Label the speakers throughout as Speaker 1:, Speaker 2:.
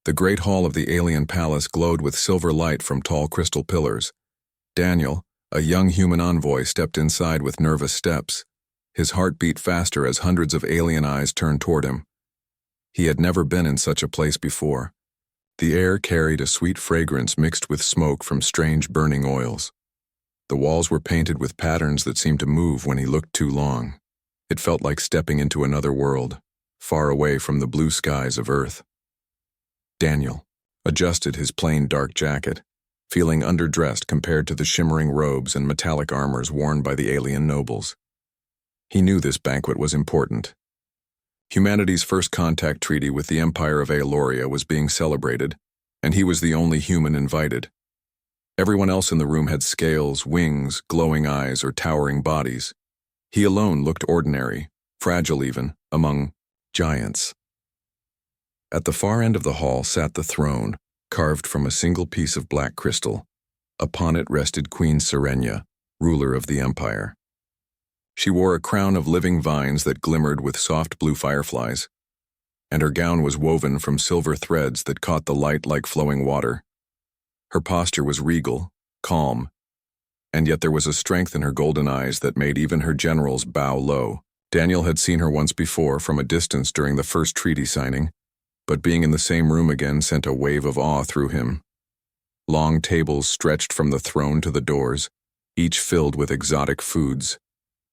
Speaker 1: The great hall of the alien palace glowed with silver light from tall crystal pillars. Daniel, a young human envoy, stepped inside with nervous steps. His heart beat faster as hundreds of alien eyes turned toward him. He had never been in such a place before. The air carried a sweet fragrance mixed with smoke from strange burning oils. The walls were painted with patterns that seemed to move when he looked too long. It felt like stepping into another world, far away from the blue skies of Earth. Daniel adjusted his plain dark jacket, feeling underdressed compared to the shimmering robes and metallic armors worn by the alien nobles. He knew this banquet was important. Humanity's first contact treaty with the Empire of Aeloria was being celebrated, and he was the only human invited. Everyone else in the room had scales, wings, glowing eyes, or towering bodies. He alone looked ordinary, fragile even, among giants. At the far end of the hall sat the throne, carved from a single piece of black crystal. Upon it rested Queen Serenia, ruler of the empire. She wore a crown of living vines that glimmered with soft blue fireflies, and her gown was woven from silver threads that caught the light like flowing water. Her posture was regal, calm, and yet there was a strength in her golden eyes that made even her generals bow low. Daniel had seen her once before from a distance during the first treaty signing, but being in the same room again sent a wave of awe through him. Long tables stretched from the throne to the doors, each filled with exotic foods,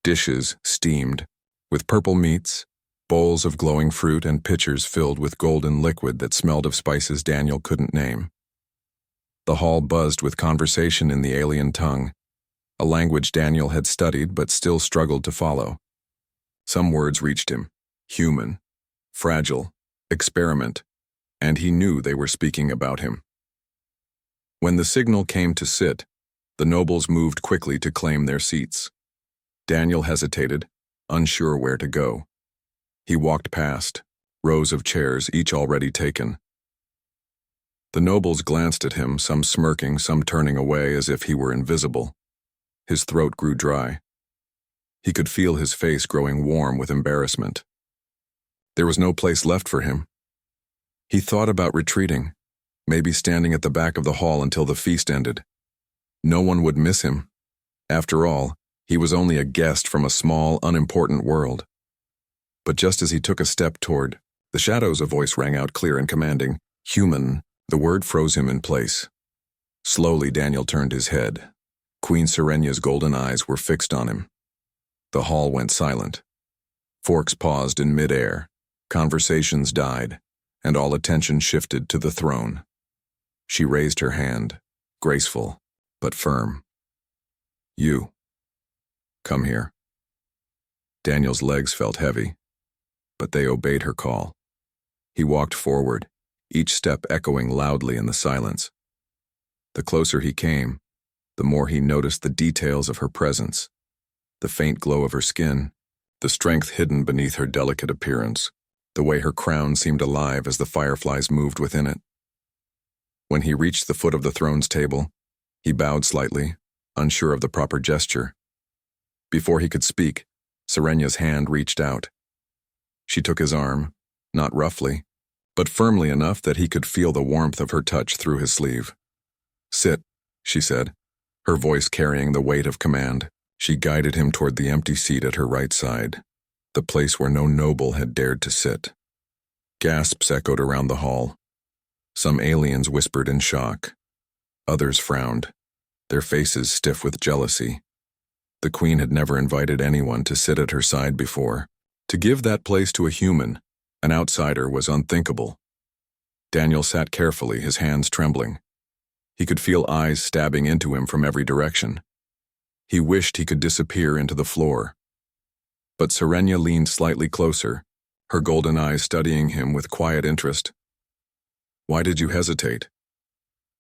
Speaker 1: dishes steamed, with purple meats, bowls of glowing fruit, and pitchers filled with golden liquid that smelled of spices Daniel couldn't name. The hall buzzed with conversation in the alien tongue, a language Daniel had studied but still struggled to follow. Some words reached him: human, fragile, experiment, and he knew they were speaking about him. When the signal came to sit, the nobles moved quickly to claim their seats. Daniel hesitated, unsure where to go. He walked past, rows of chairs, each already taken. The nobles glanced at him, some smirking, some turning away as if he were invisible. His throat grew dry. He could feel his face growing warm with embarrassment. There was no place left for him. He thought about retreating, maybe standing at the back of the hall until the feast ended. No one would miss him. After all, he was only a guest from a small, unimportant world. But just as he took a step toward the shadows, a voice rang out clear and commanding, "Human." The word froze him in place. Slowly, Daniel turned his head. Queen Serenia's golden eyes were fixed on him. The hall went silent. Forks paused in midair. Conversations died, and all attention shifted to the throne. She raised her hand, graceful, but firm. "You. Come here." Daniel's legs felt heavy, but they obeyed her call. He walked forward, each step echoing loudly in the silence. The closer he came, the more he noticed the details of her presence, the faint glow of her skin, the strength hidden beneath her delicate appearance, the way her crown seemed alive as the fireflies moved within it. When he reached the foot of the throne's table, he bowed slightly, unsure of the proper gesture. Before he could speak, Serenia's hand reached out. She took his arm, not roughly, but firmly enough that he could feel the warmth of her touch through his sleeve. "Sit," she said, her voice carrying the weight of command. She guided him toward the empty seat at her right side, the place where no noble had dared to sit. Gasps echoed around the hall. Some aliens whispered in shock. Others frowned, their faces stiff with jealousy. The queen had never invited anyone to sit at her side before. To give that place to a human, an outsider, was unthinkable. Daniel sat carefully, his hands trembling. He could feel eyes stabbing into him from every direction. He wished he could disappear into the floor. But Serenia leaned slightly closer, her golden eyes studying him with quiet interest. "Why did you hesitate?"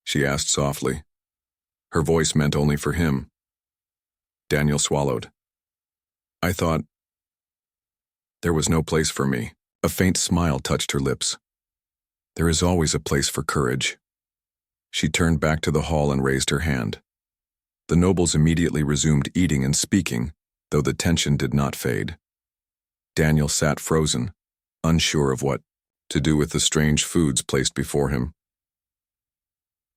Speaker 1: she asked softly. Her voice meant only for him. Daniel swallowed. "I thought there was no place for me." A faint smile touched her lips. "There is always a place for courage." She turned back to the hall and raised her hand. The nobles immediately resumed eating and speaking, though the tension did not fade. Daniel sat frozen, unsure of what to do with the strange foods placed before him.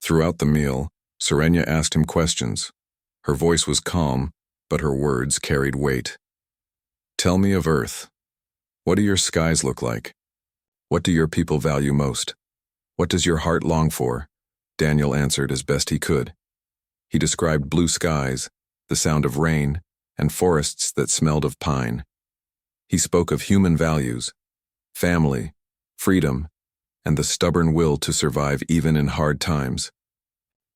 Speaker 1: Throughout the meal, Serenia asked him questions. Her voice was calm, but her words carried weight. "Tell me of Earth. What do your skies look like? What do your people value most? What does your heart long for?" Daniel answered as best he could. He described blue skies, the sound of rain, and forests that smelled of pine. He spoke of human values, family, freedom, and the stubborn will to survive even in hard times.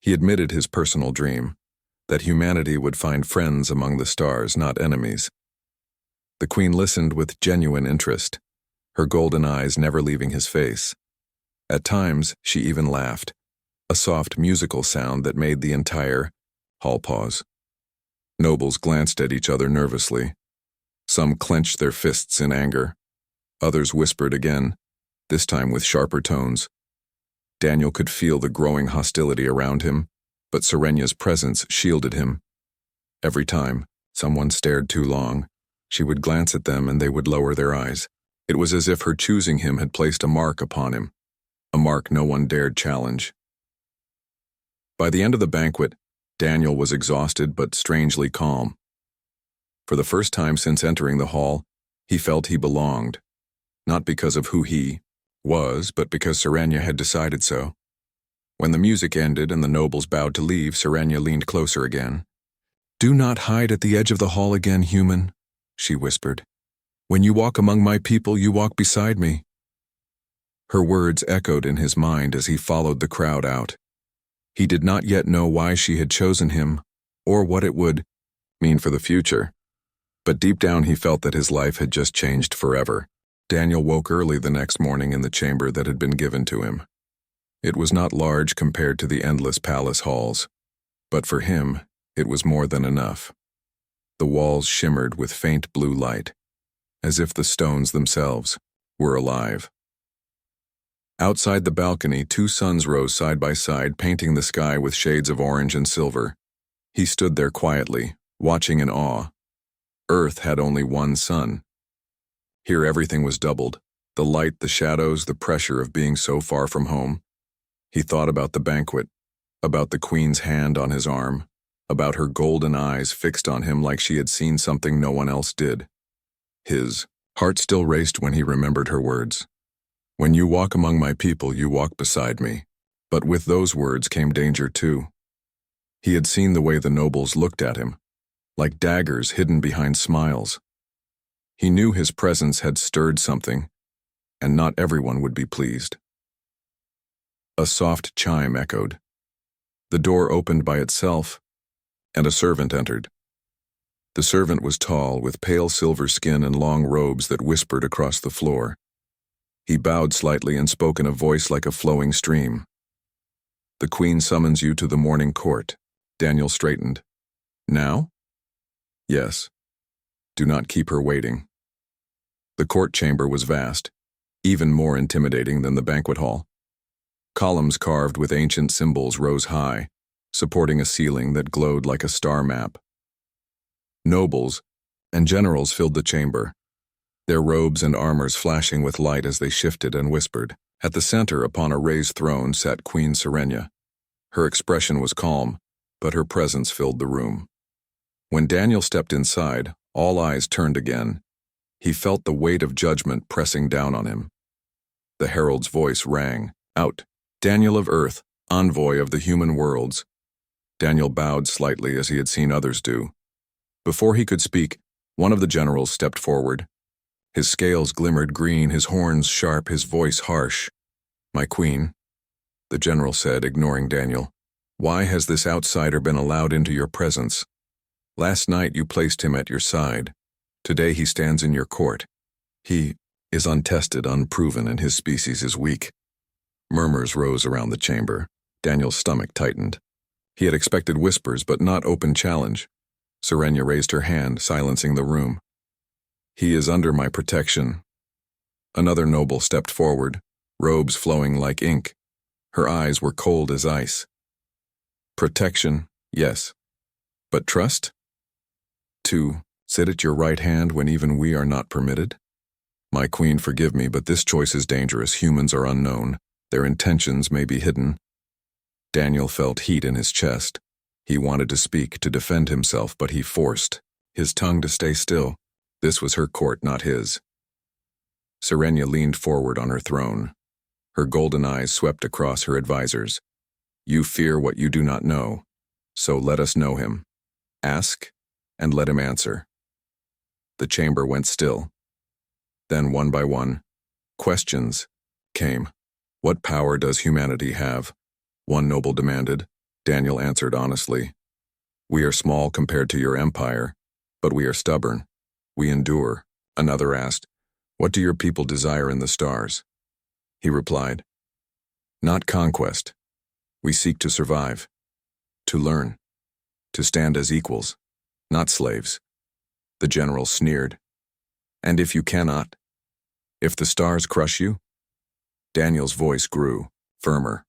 Speaker 1: He admitted his personal dream, that humanity would find friends among the stars, not enemies. The Queen listened with genuine interest, her golden eyes never leaving his face. At times, she even laughed, a soft musical sound that made the entire hall pause. Nobles glanced at each other nervously. Some clenched their fists in anger. Others whispered again, this time with sharper tones. Daniel could feel the growing hostility around him, but Serenia's presence shielded him. Every time someone stared too long, she would glance at them and they would lower their eyes. It was as if her choosing him had placed a mark upon him, a mark no one dared challenge. By the end of the banquet, Daniel was exhausted but strangely calm. For the first time since entering the hall, he felt he belonged, not because of who he was, but because Serenia had decided so. When the music ended and the nobles bowed to leave, Serenia leaned closer again. "Do not hide at the edge of the hall again, human," she whispered. "When you walk among my people, you walk beside me." Her words echoed in his mind as he followed the crowd out. He did not yet know why she had chosen him, or what it would mean for the future. But deep down he felt that his life had just changed forever. Daniel woke early the next morning in the chamber that had been given to him. It was not large compared to the endless palace halls, but for him, it was more than enough. The walls shimmered with faint blue light, as if the stones themselves were alive. Outside the balcony, two suns rose side by side, painting the sky with shades of orange and silver. He stood there quietly, watching in awe. Earth had only one sun. Here everything was doubled, the light, the shadows, the pressure of being so far from home. He thought about the banquet, about the Queen's hand on his arm, about her golden eyes fixed on him like she had seen something no one else did. His heart still raced when he remembered her words. "When you walk among my people, you walk beside me." But with those words came danger too. He had seen the way the nobles looked at him, like daggers hidden behind smiles. He knew his presence had stirred something, and not everyone would be pleased. A soft chime echoed. The door opened by itself, and a servant entered. The servant was tall, with pale silver skin and long robes that whispered across the floor. He bowed slightly and spoke in a voice like a flowing stream. "The Queen summons you to the morning court." Daniel straightened. "Now?" "Yes. Do not keep her waiting." The court chamber was vast, even more intimidating than the banquet hall. Columns carved with ancient symbols rose high, supporting a ceiling that glowed like a star map. Nobles and generals filled the chamber, their robes and armors flashing with light as they shifted and whispered. At the center, upon a raised throne, sat Queen Serenia. Her expression was calm, but her presence filled the room. When Daniel stepped inside, all eyes turned again. He felt the weight of judgment pressing down on him. The herald's voice rang out, "Daniel of Earth, envoy of the human worlds." Daniel bowed slightly as he had seen others do. Before he could speak, one of the generals stepped forward. His scales glimmered green, his horns sharp, his voice harsh. "My queen," the general said, ignoring Daniel, "why has this outsider been allowed into your presence? Last night you placed him at your side. Today he stands in your court. He is untested, unproven, and his species is weak." Murmurs rose around the chamber. Daniel's stomach tightened. He had expected whispers, but not open challenge. Serenia raised her hand, silencing the room. "He is under my protection." Another noble stepped forward, robes flowing like ink. Her eyes were cold as ice. "Protection, yes. But trust? To sit at your right hand when even we are not permitted?" My queen, forgive me, but this choice is dangerous. Humans are unknown. Their intentions may be hidden. Daniel felt heat in his chest. He wanted to speak, to defend himself, but he forced his tongue to stay still. This was her court, not his. Serenia leaned forward on her throne. Her golden eyes swept across her advisors. You fear what you do not know, so let us know him. Ask, and let him answer. The chamber went still. Then, one by one, questions came. What power does humanity have? One noble demanded. Daniel answered honestly. We are small compared to your empire, but we are stubborn. We endure. Another asked, what do your people desire in the stars? He replied, not conquest. We seek to survive, to learn, to stand as equals, not slaves. The general sneered. And if you cannot? If the stars crush you? Daniel's voice grew, firmer.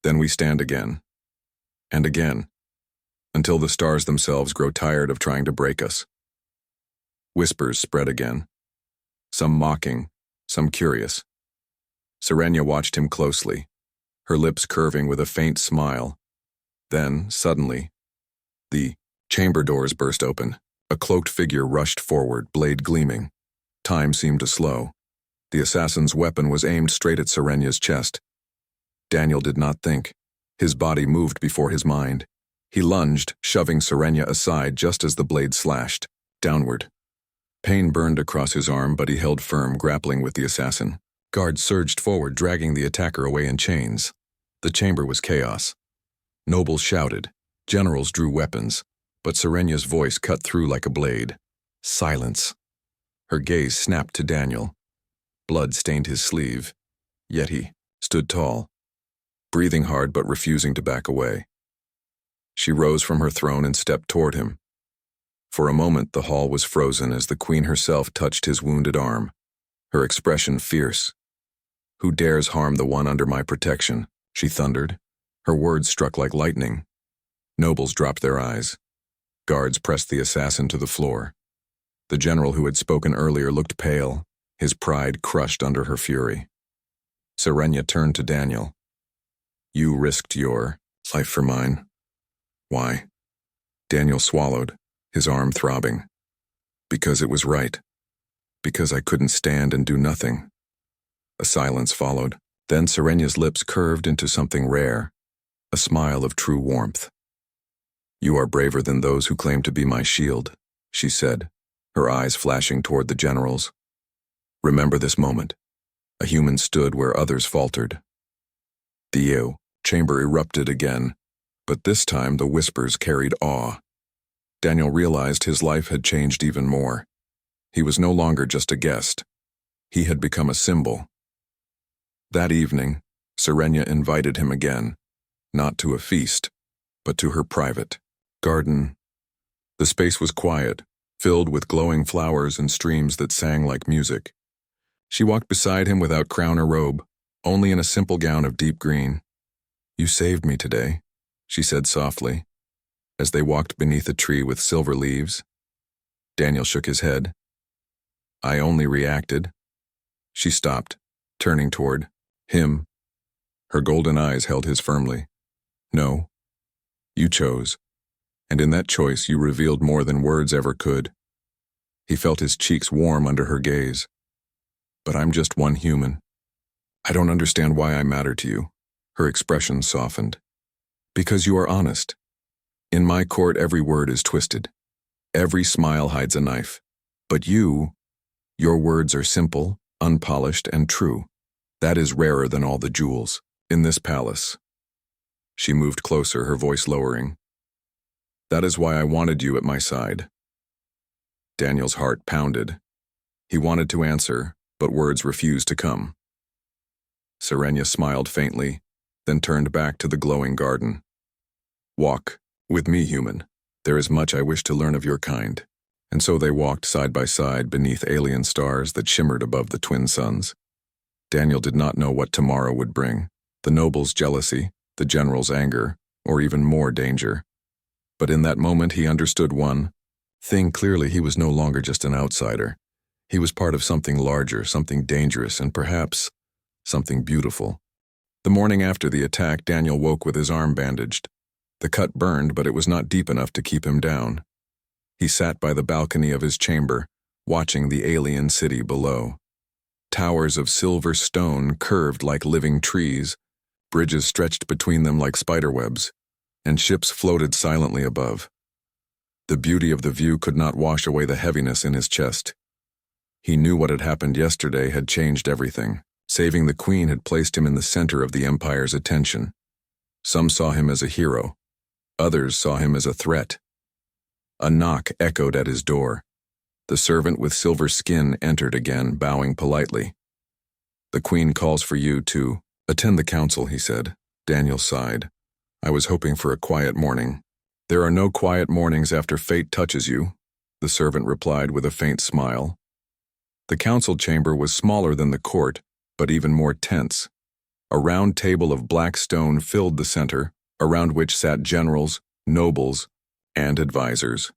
Speaker 1: Then we stand again, and again, until the stars themselves grow tired of trying to break us. Whispers spread again, some mocking, some curious. Serenia watched him closely, her lips curving with a faint smile. Then, suddenly, the chamber doors burst open. A cloaked figure rushed forward, blade gleaming. Time seemed to slow. The assassin's weapon was aimed straight at Serenia's chest. Daniel did not think. His body moved before his mind. He lunged, shoving Serenia aside just as the blade slashed, downward. Pain burned across his arm, but he held firm, grappling with the assassin. Guards surged forward, dragging the attacker away in chains. The chamber was chaos. Nobles shouted. Generals drew weapons. But Serenia's voice cut through like a blade. Silence. Her gaze snapped to Daniel. Blood stained his sleeve. Yet he stood tall, breathing hard but refusing to back away. She rose from her throne and stepped toward him. For a moment the hall was frozen as the queen herself touched his wounded arm, her expression fierce. Who dares harm the one under my protection? She thundered. Her words struck like lightning. Nobles dropped their eyes. Guards pressed the assassin to the floor. The general who had spoken earlier looked pale, his pride crushed under her fury. Serenia turned to Daniel. You risked your life for mine. Why? Daniel swallowed, his arm throbbing. Because it was right. Because I couldn't stand and do nothing. A silence followed. Then Serenia's lips curved into something rare, a smile of true warmth. You are braver than those who claim to be my shield, she said, her eyes flashing toward the generals. Remember this moment. A human stood where others faltered. The chamber erupted again, but this time the whispers carried awe. Daniel realized his life had changed even more. He was no longer just a guest. He had become a symbol. That evening, Serenia invited him again, not to a feast, but to her private garden. The space was quiet, filled with glowing flowers and streams that sang like music. She walked beside him without crown or robe, only in a simple gown of deep green. You saved me today, she said softly, as they walked beneath a tree with silver leaves. Daniel shook his head. I only reacted. She stopped, turning toward him. Her golden eyes held his firmly. No, you chose. And in that choice you revealed more than words ever could. He felt his cheeks warm under her gaze. But I'm just one human. I don't understand why I matter to you. Her expression softened. Because you are honest. In my court every word is twisted. Every smile hides a knife. But your words are simple, unpolished, and true. That is rarer than all the jewels in this palace. She moved closer, her voice lowering. That is why I wanted you at my side. Daniel's heart pounded. He wanted to answer, but words refused to come. Serenia smiled faintly, then turned back to the glowing garden. Walk with me, human. There is much I wish to learn of your kind. And so they walked side by side beneath alien stars that shimmered above the twin suns. Daniel did not know what tomorrow would bring, the noble's jealousy, the general's anger, or even more danger. But in that moment he understood one thing clearly: he was no longer just an outsider. He was part of something larger, something dangerous, and perhaps something beautiful. The morning after the attack, Daniel woke with his arm bandaged. The cut burned, but it was not deep enough to keep him down. He sat by the balcony of his chamber, watching the alien city below. Towers of silver stone curved like living trees, bridges stretched between them like spiderwebs, and ships floated silently above. The beauty of the view could not wash away the heaviness in his chest. He knew what had happened yesterday had changed everything. Saving the Queen had placed him in the center of the Empire's attention. Some saw him as a hero. Others saw him as a threat. A knock echoed at his door. The servant with silver skin entered again, bowing politely. "The Queen calls for you to attend the council," he said. Daniel sighed. "I was hoping for a quiet morning." "There are no quiet mornings after fate touches you," the servant replied with a faint smile. The council chamber was smaller than the court, but even more tense. A round table of black stone filled the center, around which sat generals, nobles, and advisors.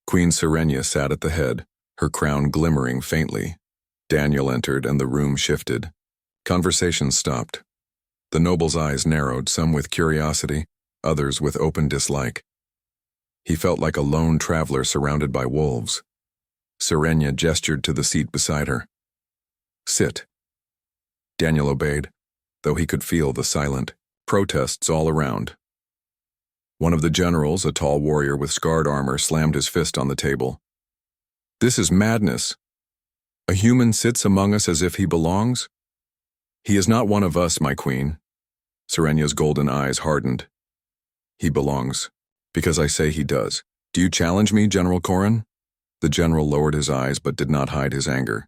Speaker 1: Queen Serenia sat at the head, her crown glimmering faintly. Daniel entered and the room shifted. Conversation stopped. The nobles' eyes narrowed, some with curiosity, others with open dislike. He felt like a lone traveler surrounded by wolves. Serenia gestured to the seat beside her. "Sit." Daniel obeyed, though he could feel the silent protests all around. One of the generals, a tall warrior with scarred armor, slammed his fist on the table. "This is madness. A human sits among us as if he belongs? He is not one of us, my queen." Serenia's golden eyes hardened. "He belongs, because I say he does. Do you challenge me, General Corrin?" The general lowered his eyes but did not hide his anger.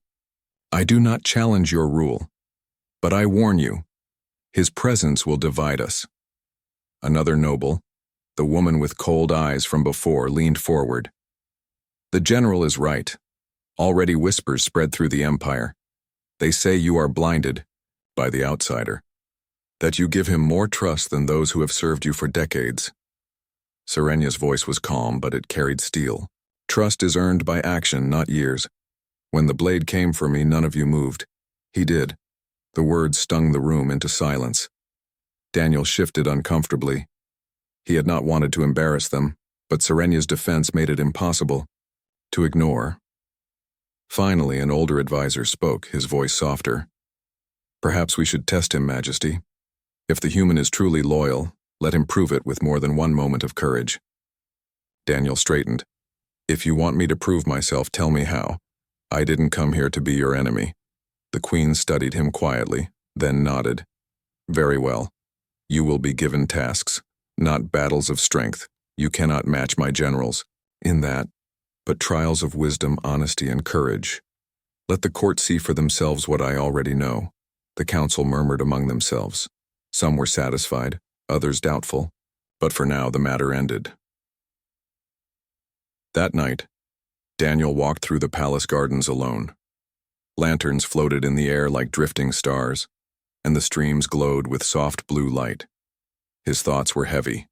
Speaker 1: "I do not challenge your rule. But I warn you, his presence will divide us." Another noble, the woman with cold eyes from before, leaned forward. "The general is right. Already whispers spread through the empire. They say you are blinded by the outsider, that you give him more trust than those who have served you for decades." Serenia's voice was calm, but it carried steel. "Trust is earned by action, not years. When the blade came for me, none of you moved. He did." The words stung the room into silence. Daniel shifted uncomfortably. He had not wanted to embarrass them, but Serenia's defense made it impossible to ignore. Finally, an older advisor spoke, his voice softer. "Perhaps we should test him, Majesty. If the human is truly loyal, let him prove it with more than one moment of courage." Daniel straightened. "If you want me to prove myself, tell me how. I didn't come here to be your enemy." The Queen studied him quietly, then nodded. "Very well. You will be given tasks, not battles of strength. You cannot match my generals in that, but trials of wisdom, honesty, and courage. Let the court see for themselves what I already know." The council murmured among themselves. Some were satisfied, others doubtful, but for now the matter ended. That night, Daniel walked through the palace gardens alone. Lanterns floated in the air like drifting stars, and the streams glowed with soft blue light. His thoughts were heavy.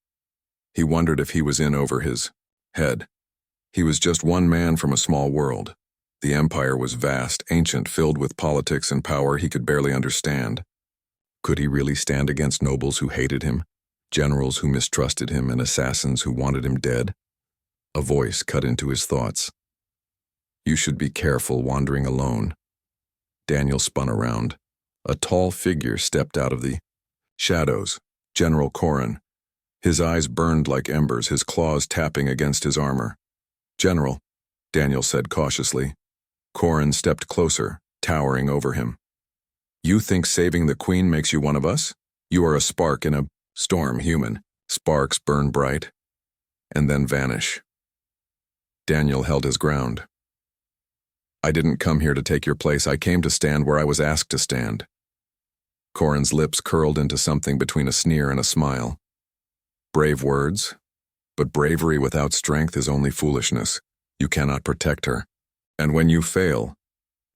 Speaker 1: He wondered if he was in over his head. He was just one man from a small world. The empire was vast, ancient, filled with politics and power he could barely understand. Could he really stand against nobles who hated him, generals who mistrusted him, and assassins who wanted him dead? A voice cut into his thoughts. "You should be careful wandering alone." Daniel spun around. A tall figure stepped out of the shadows. General Corrin. His eyes burned like embers, his claws tapping against his armor. "General," Daniel said cautiously. Corrin stepped closer, towering over him. "You think saving the Queen makes you one of us? You are a spark in a storm, human. Sparks burn bright and then vanish." Daniel held his ground. "I didn't come here to take your place. I came to stand where I was asked to stand." Corrin's lips curled into something between a sneer and a smile. "Brave words, but bravery without strength is only foolishness. You cannot protect her. And when you fail,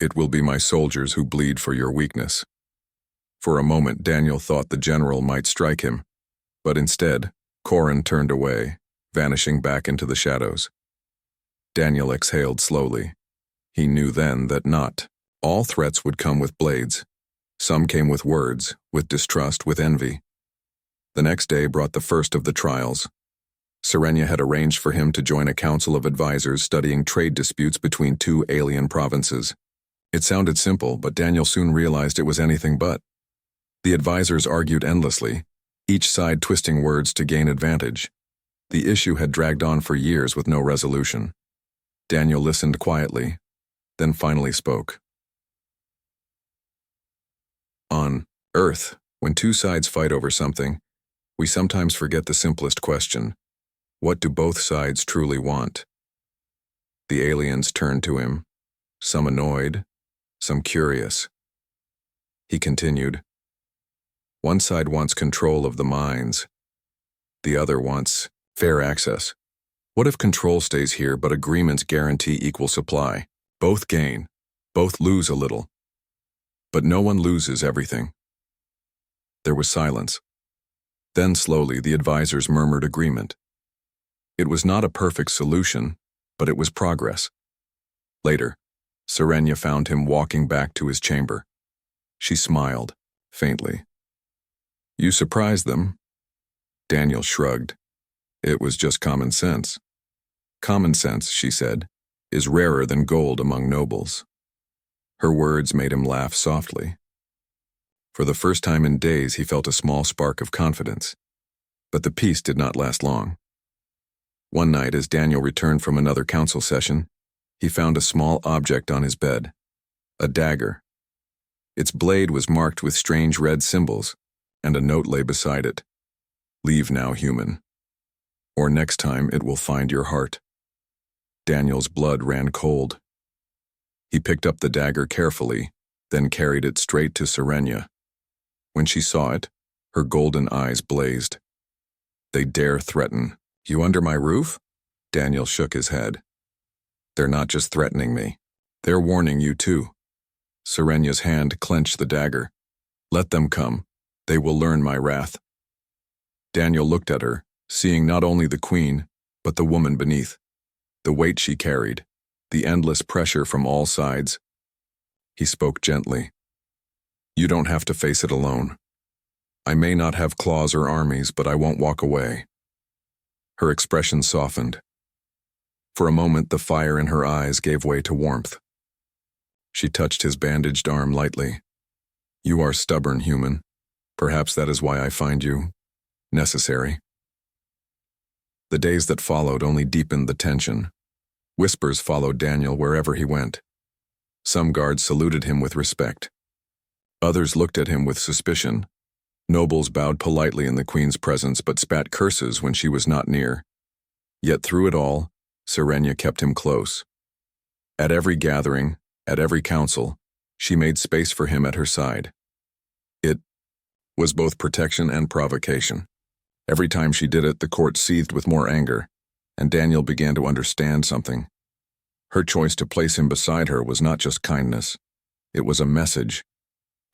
Speaker 1: it will be my soldiers who bleed for your weakness." For a moment, Daniel thought the general might strike him, but instead, Corrin turned away, vanishing back into the shadows. Daniel exhaled slowly. He knew then that not all threats would come with blades. Some came with words, with distrust, with envy. The next day brought the first of the trials. Serenia had arranged for him to join a council of advisors studying trade disputes between two alien provinces. It sounded simple, but Daniel soon realized it was anything but. The advisors argued endlessly, each side twisting words to gain advantage. The issue had dragged on for years with no resolution. Daniel listened quietly, then finally spoke. On Earth, when two sides fight over something, we sometimes forget the simplest question. What do both sides truly want? The aliens turned to him, some annoyed, some curious. He continued, one side wants control of the mines. The other wants fair access. What if control stays here but agreements guarantee equal supply? Both gain, both lose a little. But no one loses everything. There was silence. Then slowly the advisors murmured agreement. It was not a perfect solution, but it was progress. Later, Serenia found him walking back to his chamber. She smiled, faintly. You surprised them? Daniel shrugged. It was just common sense. Common sense, she said, is rarer than gold among nobles. Her words made him laugh softly. For the first time in days, he felt a small spark of confidence. But the peace did not last long. One night, as Daniel returned from another council session, he found a small object on his bed, a dagger. Its blade was marked with strange red symbols, and a note lay beside it. Leave now, human, or next time it will find your heart. Daniel's blood ran cold. He picked up the dagger carefully, then carried it straight to Serenia. When she saw it, her golden eyes blazed. They dare threaten. You under my roof? Daniel shook his head. They're not just threatening me. They're warning you too. Serenia's hand clenched the dagger. Let them come. They will learn my wrath. Daniel looked at her, seeing not only the queen, but the woman beneath. The weight she carried, the endless pressure from all sides. He spoke gently. You don't have to face it alone. I may not have claws or armies, but I won't walk away. Her expression softened. For a moment, the fire in her eyes gave way to warmth. She touched his bandaged arm lightly. You are stubborn, human. Perhaps that is why I find you necessary. The days that followed only deepened the tension. Whispers followed Daniel wherever he went. Some guards saluted him with respect. Others looked at him with suspicion. Nobles bowed politely in the queen's presence but spat curses when she was not near. Yet through it all, Serenia kept him close. At every gathering, at every council, she made space for him at her side. It was both protection and provocation. Every time she did it, the court seethed with more anger, and Daniel began to understand something. Her choice to place him beside her was not just kindness. It was a message,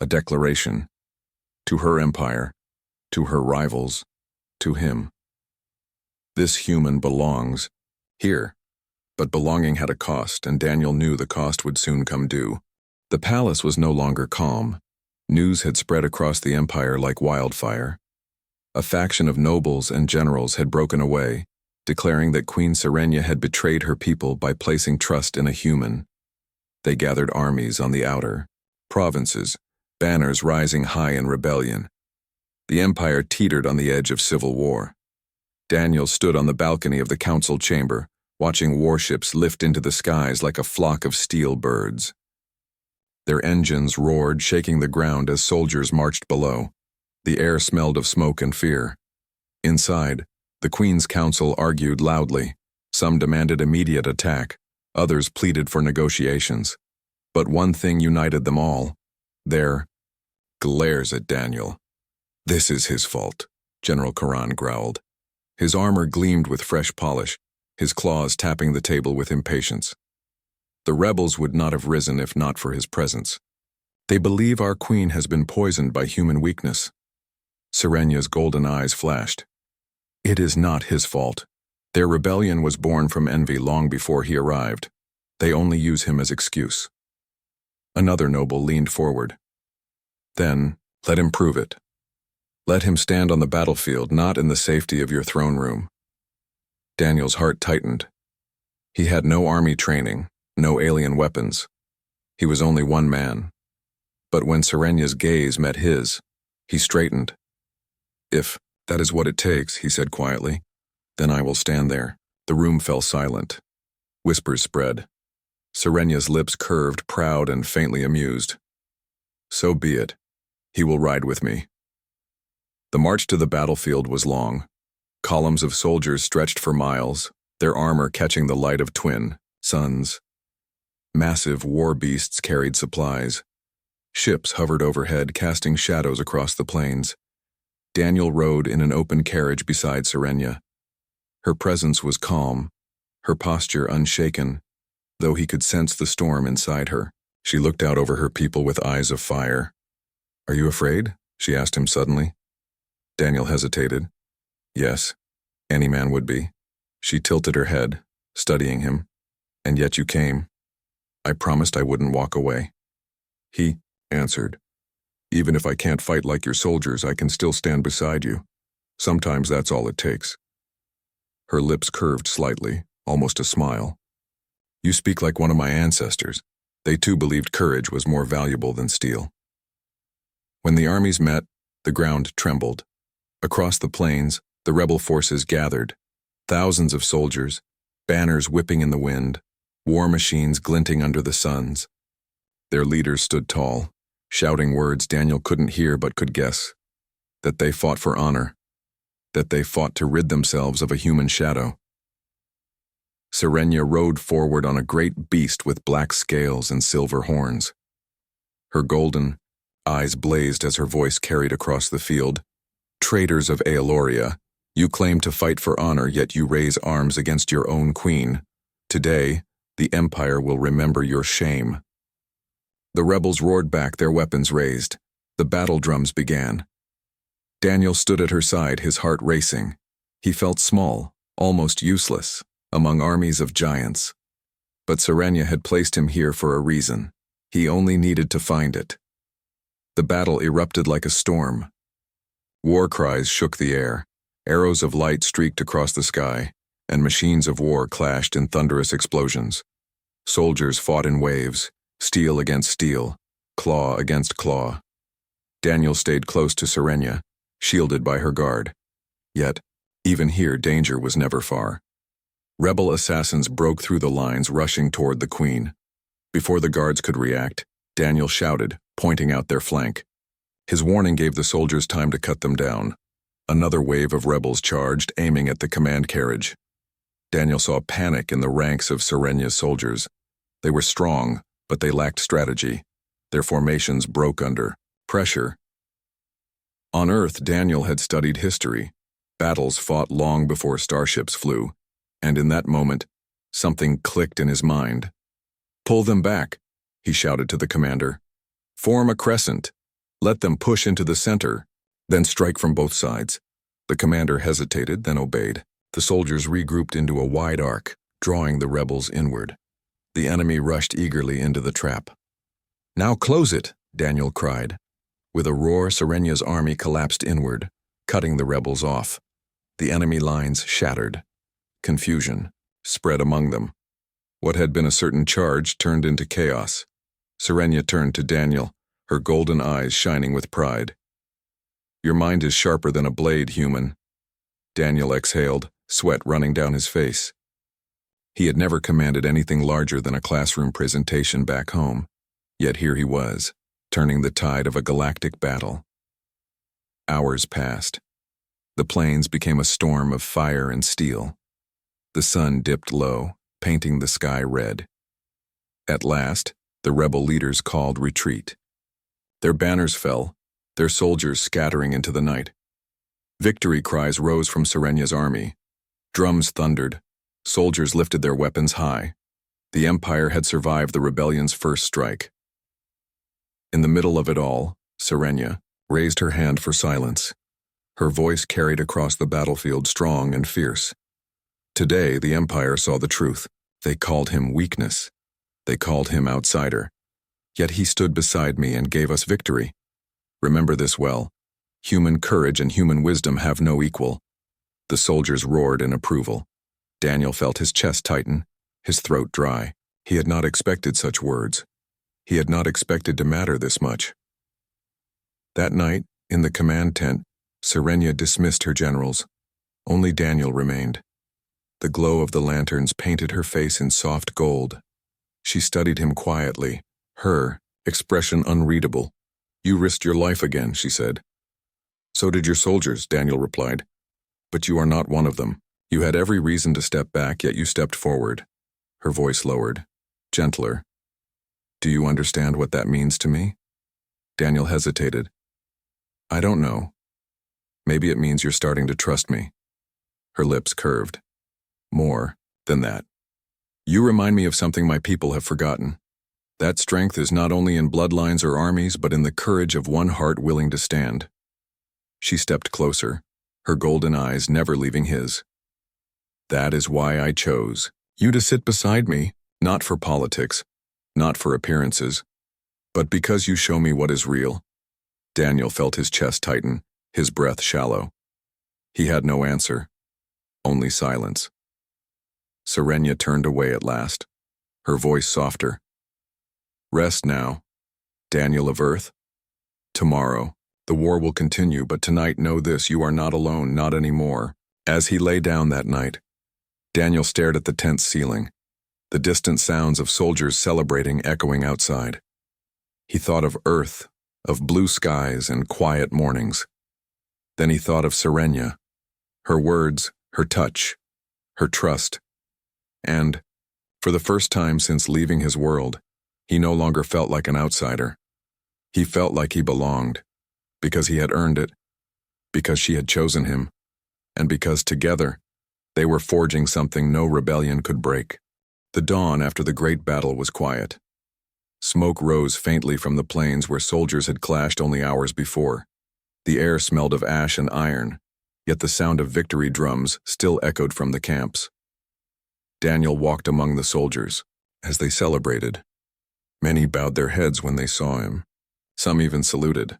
Speaker 1: a declaration, to her empire, to her rivals, to him. This human belongs here, but belonging had a cost, and Daniel knew the cost would soon come due. The palace was no longer calm. News had spread across the empire like wildfire. A faction of nobles and generals had broken away, declaring that Queen Serenia had betrayed her people by placing trust in a human. They gathered armies on the outer provinces, banners rising high in rebellion. The empire teetered on the edge of civil war. Daniel stood on the balcony of the council chamber, watching warships lift into the skies like a flock of steel birds. Their engines roared, shaking the ground as soldiers marched below. The air smelled of smoke and fear. Inside, the Queen's Council argued loudly. Some demanded immediate attack, others pleaded for negotiations. But one thing united them all. Their glares at Daniel. This is his fault, General Karan growled. His armor gleamed with fresh polish, his claws tapping the table with impatience. The rebels would not have risen if not for his presence. They believe our queen has been poisoned by human weakness. Serenia's golden eyes flashed. It is not his fault. Their rebellion was born from envy long before he arrived. They only use him as excuse. Another noble leaned forward. Then, let him prove it. Let him stand on the battlefield, not in the safety of your throne room. Daniel's heart tightened. He had no army training, no alien weapons. He was only one man. But when Serenya's gaze met his, he straightened. If that is what it takes, he said quietly, then I will stand there. The room fell silent. Whispers spread. Serenya's lips curved, proud and faintly amused. So be it. He will ride with me. The march to the battlefield was long. Columns of soldiers stretched for miles, their armor catching the light of twin suns. Massive war beasts carried supplies. Ships hovered overhead, casting shadows across the plains. Daniel rode in an open carriage beside Serenya. Her presence was calm, her posture unshaken, though he could sense the storm inside her. She looked out over her people with eyes of fire. Are you afraid? She asked him suddenly. Daniel hesitated. Yes, any man would be. She tilted her head, studying him. And yet you came. I promised I wouldn't walk away. He answered, even if I can't fight like your soldiers, I can still stand beside you. Sometimes that's all it takes. Her lips curved slightly, almost a smile. You speak like one of my ancestors. They too believed courage was more valuable than steel. When the armies met, the ground trembled. Across the plains, the rebel forces gathered. Thousands of soldiers, banners whipping in the wind, war machines glinting under the suns. Their leaders stood tall, shouting words Daniel couldn't hear but could guess. That they fought for honor. That they fought to rid themselves of a human shadow. Serenya rode forward on a great beast with black scales and silver horns. Her golden eyes blazed as her voice carried across the field. Traitors of Aeloria, you claim to fight for honor, yet you raise arms against your own queen. Today, the Empire will remember your shame. The rebels roared back, their weapons raised. The battle drums began. Daniel stood at her side, his heart racing. He felt small, almost useless, among armies of giants. But Serenya had placed him here for a reason. He only needed to find it. The battle erupted like a storm. War cries shook the air, arrows of light streaked across the sky, and machines of war clashed in thunderous explosions. Soldiers fought in waves, steel against steel, claw against claw. Daniel stayed close to Serenya, shielded by her guard. Yet, even here, danger was never far. Rebel assassins broke through the lines, rushing toward the queen. Before the guards could react, Daniel shouted, pointing out their flank. His warning gave the soldiers time to cut them down. Another wave of rebels charged, aiming at the command carriage. Daniel saw panic in the ranks of Serenya's soldiers. They were strong, but they lacked strategy. Their formations broke under pressure. On Earth, Daniel had studied history. Battles fought long before starships flew. And in that moment, something clicked in his mind. Pull them back, he shouted to the commander. Form a crescent. Let them push into the center, then strike from both sides. The commander hesitated, then obeyed. The soldiers regrouped into a wide arc, drawing the rebels inward. The enemy rushed eagerly into the trap. Now close it, Daniel cried. With a roar, Serenya's army collapsed inward, cutting the rebels off. The enemy lines shattered. Confusion spread among them. What had been a certain charge turned into chaos. Serenya turned to Daniel, her golden eyes shining with pride. Your mind is sharper than a blade, human. Daniel exhaled, sweat running down his face. He had never commanded anything larger than a classroom presentation back home, yet here he was, turning the tide of a galactic battle. Hours passed. The plains became a storm of fire and steel. The sun dipped low, painting the sky red. At last, the rebel leaders called retreat. Their banners fell, their soldiers scattering into the night. Victory cries rose from Serenya's army. Drums thundered. Soldiers lifted their weapons high. The Empire had survived the rebellion's first strike. In the middle of it all, Serenya raised her hand for silence. Her voice carried across the battlefield strong and fierce. Today, the Empire saw the truth. They called him weakness, They called him outsider. Yet he stood beside me and gave us victory. Remember this well. Human courage and human wisdom have no equal. The soldiers roared in approval. Daniel felt his chest tighten, his throat dry. He had not expected such words. He had not expected to matter this much. That night, in the command tent, Serenia dismissed her generals. Only Daniel remained. The glow of the lanterns painted her face in soft gold. She studied him quietly, her expression unreadable. "You risked your life again," she said. "So did your soldiers," Daniel replied. "But you are not one of them. You had every reason to step back, yet you stepped forward." Her voice lowered, gentler. "Do you understand what that means to me?" Daniel hesitated. "I don't know. Maybe it means you're starting to trust me." Her lips curved. "More than that. You remind me of something my people have forgotten. That strength is not only in bloodlines or armies, but in the courage of one heart willing to stand." She stepped closer, her golden eyes never leaving his. "That is why I chose you to sit beside me, not for politics, not for appearances, but because you show me what is real." Daniel felt his chest tighten, his breath shallow. He had no answer, only silence. Serenia turned away at last, her voice softer. "Rest now, Daniel of Earth. Tomorrow, the war will continue, but tonight know this, you are not alone, not anymore." As he lay down that night, Daniel stared at the tent's ceiling, the distant sounds of soldiers celebrating echoing outside. He thought of Earth, of blue skies and quiet mornings. Then he thought of Serenia, her words, her touch, her trust. And, for the first time since leaving his world, he no longer felt like an outsider. He felt like he belonged, because he had earned it, because she had chosen him, and because together, they were forging something no rebellion could break. The dawn after the great battle was quiet. Smoke rose faintly from the plains where soldiers had clashed only hours before. The air smelled of ash and iron, yet the sound of victory drums still echoed from the camps. Daniel walked among the soldiers as they celebrated. Many bowed their heads when they saw him. Some even saluted.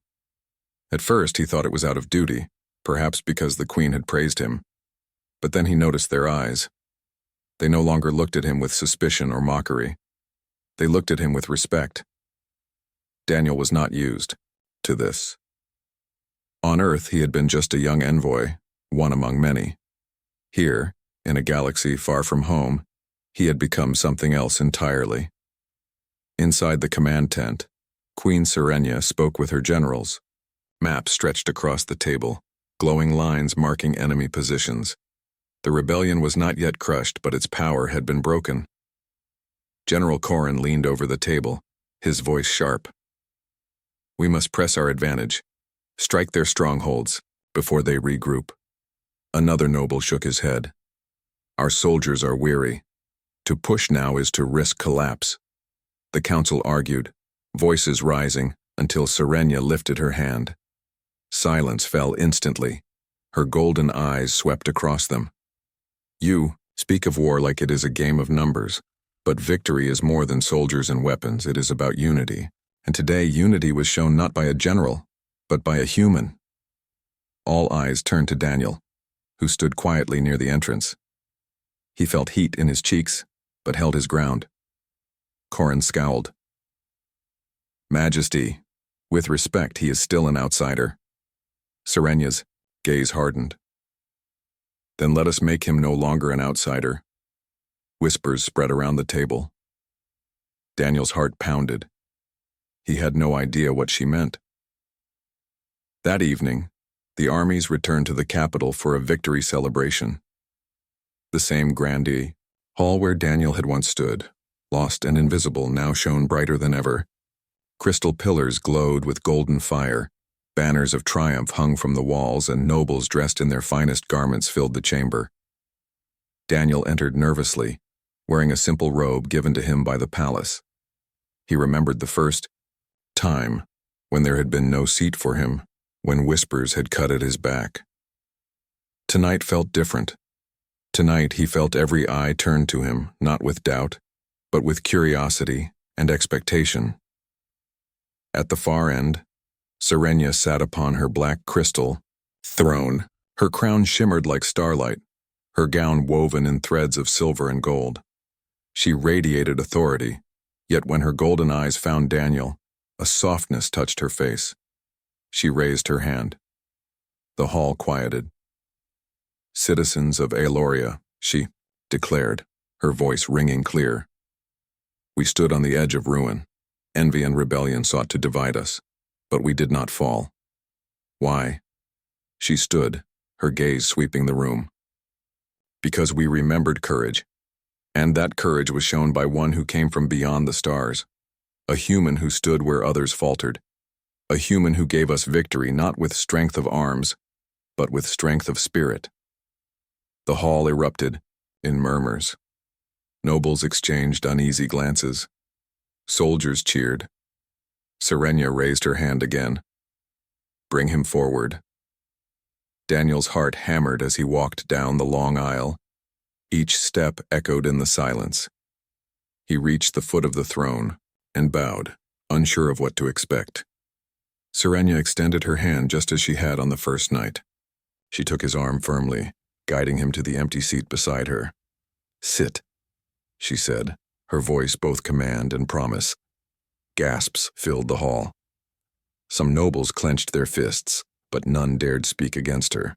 Speaker 1: At first he thought it was out of duty, perhaps because the queen had praised him. But then he noticed their eyes. They no longer looked at him with suspicion or mockery. They looked at him with respect. Daniel was not used to this. On Earth he had been just a young envoy, one among many. Here, in a galaxy far from home, he had become something else entirely. Inside the command tent, Queen Serenia spoke with her generals. Maps stretched across the table, glowing lines marking enemy positions. The rebellion was not yet crushed, but its power had been broken. General Corin leaned over the table, his voice sharp. "We must press our advantage, strike their strongholds, before they regroup." Another noble shook his head. "Our soldiers are weary. To push now is to risk collapse." The council argued, voices rising, until Serenia lifted her hand. Silence fell instantly. Her golden eyes swept across them. "You speak of war like it is a game of numbers, but victory is more than soldiers and weapons. It is about unity. And today unity was shown not by a general, but by a human." All eyes turned to Daniel, who stood quietly near the entrance. He felt heat in his cheeks, but held his ground. Corin scowled. "Majesty, with respect, he is still an outsider." Serenia's gaze hardened. "Then let us make him no longer an outsider." Whispers spread around the table. Daniel's heart pounded. He had no idea what she meant. That evening, the armies returned to the capital for a victory celebration. The same grandee hall where Daniel had once stood, lost and invisible, now shone brighter than ever. Crystal pillars glowed with golden fire, banners of triumph hung from the walls, and nobles dressed in their finest garments filled the chamber. Daniel entered nervously, wearing a simple robe given to him by the palace. He remembered the first time when there had been no seat for him, when whispers had cut at his back. Tonight felt different. Tonight he felt every eye turned to him, not with doubt, but with curiosity and expectation. At the far end, Serenia sat upon her black crystal throne. Her crown shimmered like starlight, her gown woven in threads of silver and gold. She radiated authority, yet when her golden eyes found Daniel, a softness touched her face. She raised her hand. The hall quieted. "Citizens of Aloria," she declared, her voice ringing clear. "We stood on the edge of ruin. Envy and rebellion sought to divide us, but we did not fall. Why?" She stood, her gaze sweeping the room. "Because we remembered courage, and that courage was shown by one who came from beyond the stars, a human who stood where others faltered, a human who gave us victory not with strength of arms, but with strength of spirit." The hall erupted in murmurs. Nobles exchanged uneasy glances. Soldiers cheered. Serenia raised her hand again. "Bring him forward." Daniel's heart hammered as he walked down the long aisle. Each step echoed in the silence. He reached the foot of the throne and bowed, unsure of what to expect. Serenia extended her hand just as she had on the first night. She took his arm firmly, guiding him to the empty seat beside her. "Sit," she said, her voice both command and promise. Gasps filled the hall. Some nobles clenched their fists, but none dared speak against her.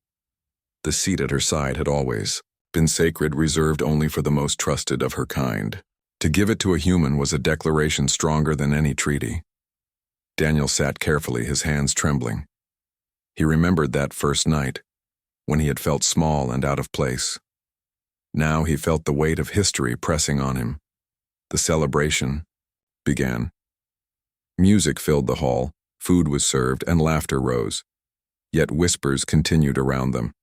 Speaker 1: The seat at her side had always been sacred, reserved only for the most trusted of her kind. To give it to a human was a declaration stronger than any treaty. Daniel sat carefully, his hands trembling. He remembered that first night, when he had felt small and out of place. Now he felt the weight of history pressing on him. The celebration began. Music filled the hall, food was served, and laughter rose. Yet whispers continued around them.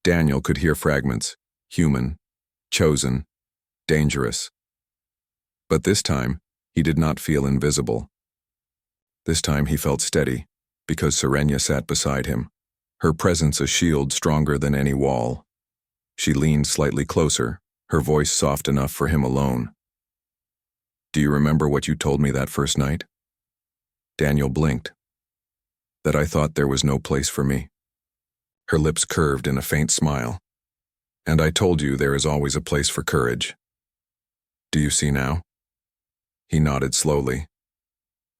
Speaker 1: Daniel could hear fragments, human, chosen, dangerous. But this time, he did not feel invisible. This time he felt steady, because Serenia sat beside him, her presence a shield stronger than any wall. She leaned slightly closer, her voice soft enough for him alone. "Do you remember what you told me that first night?" Daniel blinked. "That I thought there was no place for me." Her lips curved in a faint smile. "And I told you there is always a place for courage. Do you see now?" He nodded slowly.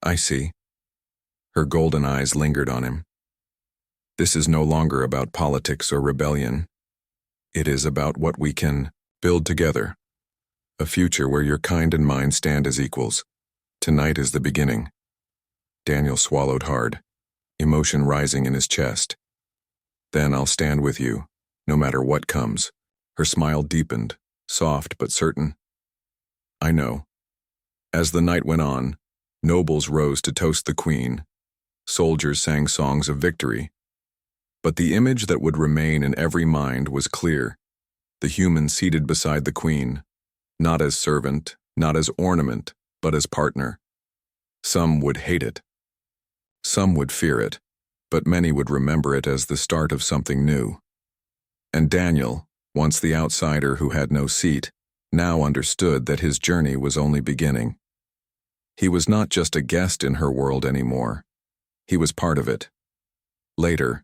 Speaker 1: "I see." Her golden eyes lingered on him. "This is no longer about politics or rebellion. It is about what we can build together. A future where your kind and mine stand as equals. Tonight is the beginning." Daniel swallowed hard, emotion rising in his chest. "Then I'll stand with you, no matter what comes." Her smile deepened, soft but certain. "I know." As the night went on, nobles rose to toast the queen. Soldiers sang songs of victory. But the image that would remain in every mind was clear. The human seated beside the queen, not as servant, not as ornament, but as partner. Some would hate it. Some would fear it, but many would remember it as the start of something new. And Daniel, once the outsider who had no seat, now understood that his journey was only beginning. He was not just a guest in her world anymore. He was part of it. Later,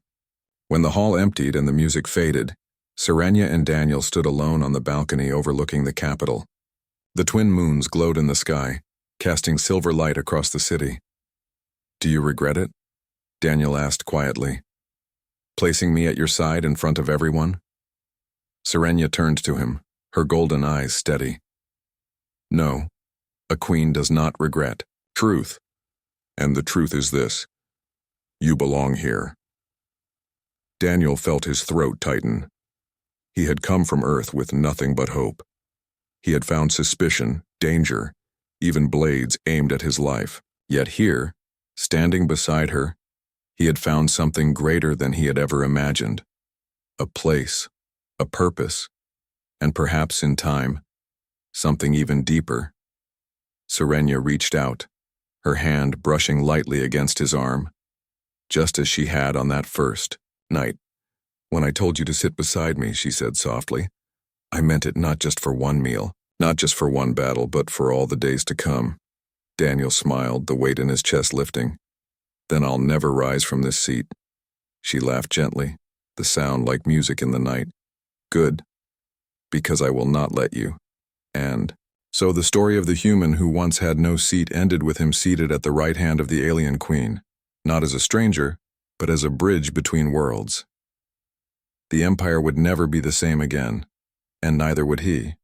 Speaker 1: when the hall emptied and the music faded, Serenia and Daniel stood alone on the balcony overlooking the capital. The twin moons glowed in the sky, casting silver light across the city. "Do you regret it?" Daniel asked quietly. "Placing me at your side in front of everyone?" Serenia turned to him, her golden eyes steady. "No, a queen does not regret. Truth. And the truth is this: you belong here." Daniel felt his throat tighten. He had come from Earth with nothing but hope. He had found suspicion, danger, even blades aimed at his life. Yet here, standing beside her, he had found something greater than he had ever imagined. A place, a purpose, and perhaps in time, something even deeper. Serenia reached out, her hand brushing lightly against his arm, just as she had on that first night. "When I told you to sit beside me," she said softly, "I meant it not just for one meal, Not just for one battle, but for all the days to come. Daniel smiled, the weight in his chest lifting. Then I'll never rise from this seat. She laughed gently, the sound like music in the night. Good, because I will not let you. And so the story of the human who once had no seat ended with him seated at the right hand of the alien queen, not as a stranger, but as a bridge between worlds. The Empire would never be the same again, and neither would he.